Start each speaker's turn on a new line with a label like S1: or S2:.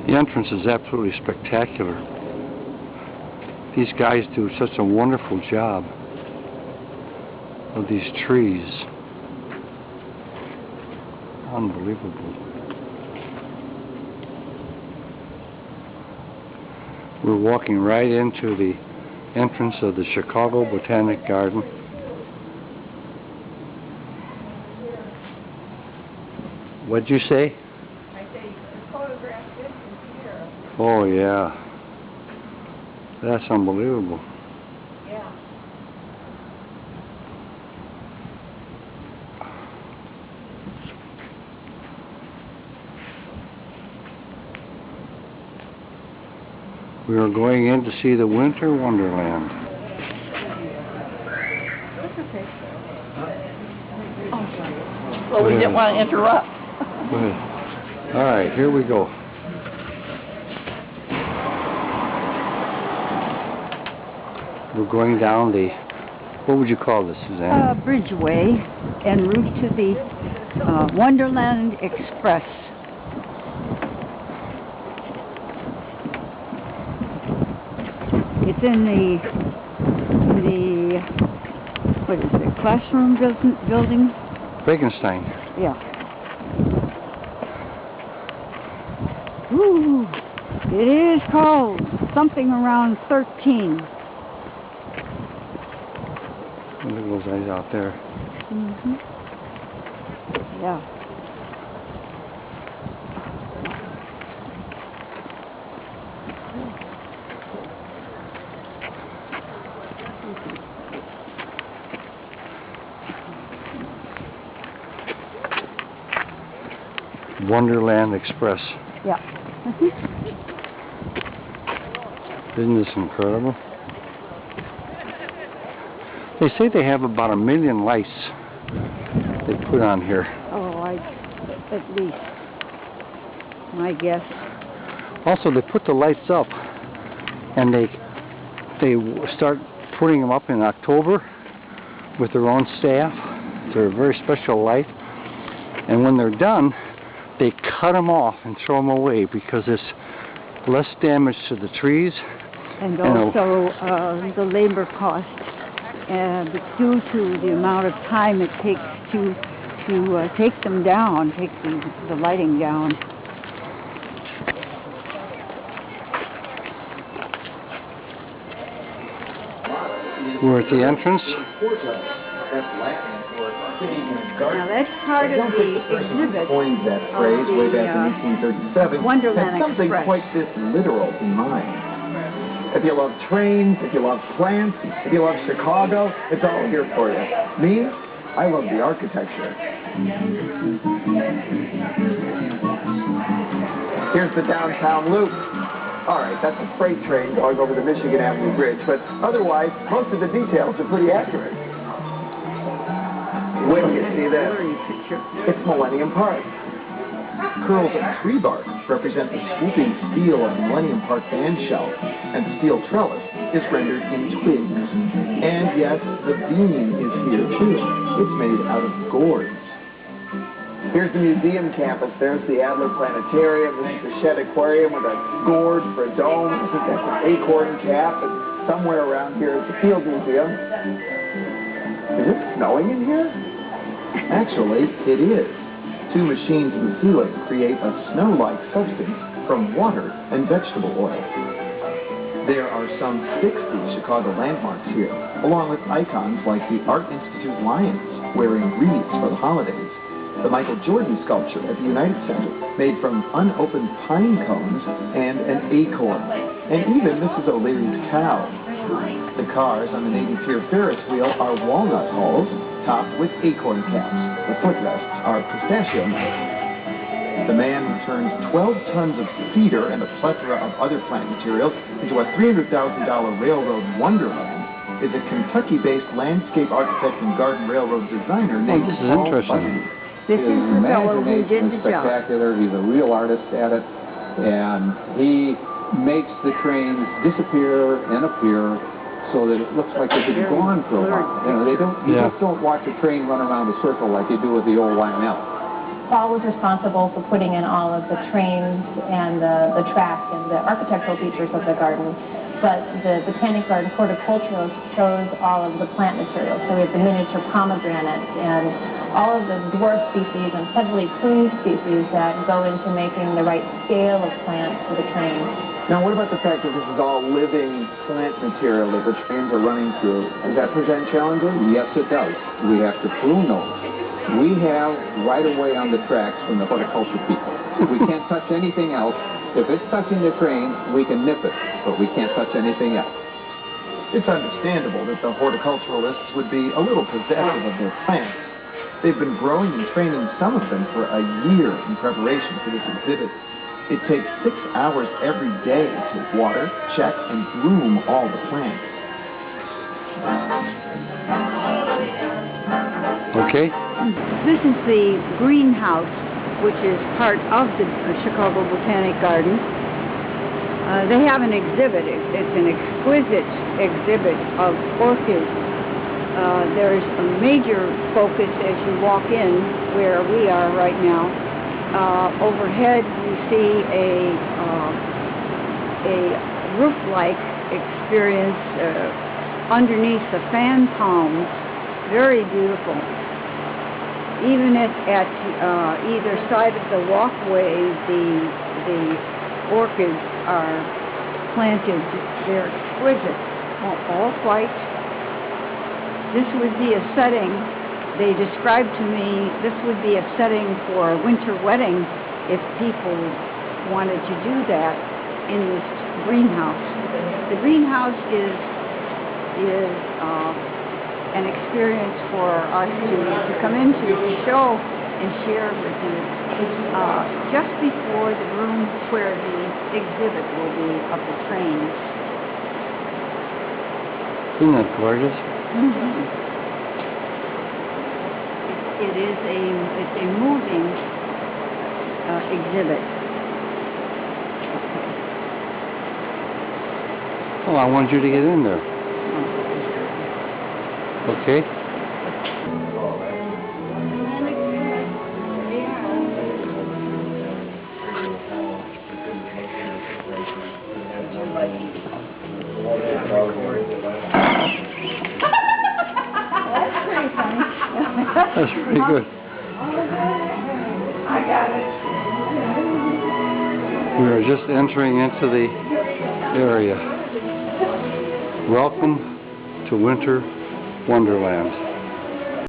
S1: The entrance is absolutely spectacular. These guys do such a wonderful job of these trees. Unbelievable. We're walking right into the entrance of the Chicago Botanic Garden. What'd you say?
S2: I say you can photograph this from here.
S1: Oh yeah. That's unbelievable.
S2: Yeah.
S1: We are going in to see the Winter Wonderland.
S2: Well, we didn't want to interrupt.
S1: Go ahead. All right, here we go. We're going down the, what would you call this, Suzanne?
S3: Bridgeway, en route to the Wonderland Express. It's in the what is it, classroom building?
S1: Frankenstein.
S3: Yeah. Ooh, it is called something around 13.
S1: Look at those eyes out there.
S3: Mm-hmm. Yeah.
S1: Wonderland Express.
S3: Yeah.
S1: Isn't this incredible? They say they have about 1 million lights they put on here.
S3: Oh, at least. My guess.
S1: Also, they put the lights up, and they start putting them up in October with their own staff. They're a very special light. And when they're done, they cut them off and throw them away because it's less damage to the trees.
S3: And also the labor cost, due to the amount of time it takes to take them down, take the lighting down.
S1: We're at the entrance.
S3: Now that's part of the exhibit
S4: coined that phrase way back in 1837.
S3: Wonderland
S4: Had something
S3: Express.
S4: quite this literal in mind. If you love trains, if you love plants, if you love Chicago, it's all here for you. Me, I love the architecture. Here's the downtown loop. All right, that's a freight train going over the Michigan Avenue Bridge, but otherwise, most of the details are pretty accurate. When you see this, it's Millennium Park. Curls of tree bark represent the swooping steel of the Millennium Park band shell, and the steel trellis is rendered in twigs. And yes, the beam is here too. It's made out of gourds. Here's the museum campus. There's the Adler Planetarium. This is the Shed Aquarium with a gourd for a dome. I think that's an acorn cap. And somewhere around here is the Field Museum. Is it snowing in here? Actually, it is. Two machines in the ceiling create a snow-like substance from water and vegetable oil. There are some 60 Chicago landmarks here, along with icons like the Art Institute Lions wearing wreaths for the holidays, the Michael Jordan sculpture at the United Center, made from unopened pine cones and an acorn, and even Mrs. O'Leary's cow. The cars on the Navy Pier Ferris wheel are walnut hulls topped with acorn caps. The footrests are pistachio nuts. The man who turns 12 tons of cedar and a plethora of other plant materials into a $300,000 railroad wonderland is a Kentucky-based landscape architect and garden railroad designer named
S1: this is
S4: Paul
S1: interesting.
S4: Bunyan.
S3: This is the fellow who did the job.
S4: Spectacular. He's a real artist at it, and he
S5: makes the trains disappear and appear so that it looks like they've been gone for a while. You know, you just don't watch a train run around a circle like you do with the old YML.
S6: Paul was responsible for putting in all of the trains and the track and the architectural features of the garden. But the Botanic Garden horticulturalist chose all of the plant materials. So we have the miniature pomegranates and all of the dwarf species and heavily pruned species that go into making the right scale of plants for the train.
S4: Now, what about the fact that this is all living plant material that the trains are running through? Does that present challenges?
S5: Yes, it does. We have to prune those. We have right-of-way on the tracks from the horticulture people. We can't touch anything else. If it's touching the train, we can nip it, but we can't touch anything else.
S4: It's understandable that the horticulturalists would be a little possessive of their plants. They've been growing and training some of them for a year in preparation for this exhibit. It takes 6 hours every day to water, check, and groom all the plants.
S1: Okay.
S3: This is the greenhouse, which is part of the Chicago Botanic Garden. They have an exhibit. It's an exquisite exhibit of orchids. There's a major focus as you walk in where we are right now. Overhead you see a roof-like experience underneath the fan palms. Very beautiful. Even at either side of the walkway, the orchids are planted. They're exquisite, all white. This would be a setting. They described to me this would be a setting for a winter wedding if people wanted to do that in this greenhouse. The greenhouse is an experience for us to come into, to show and share with you just before the room where the exhibit will be of the trains.
S1: Isn't that gorgeous?
S3: Mm-hmm. It's a moving exhibit.
S1: Oh, I wanted you to get in there. Okay. That's pretty good.
S2: I got it.
S1: We are just entering into the area. Welcome to Winter Wonderland.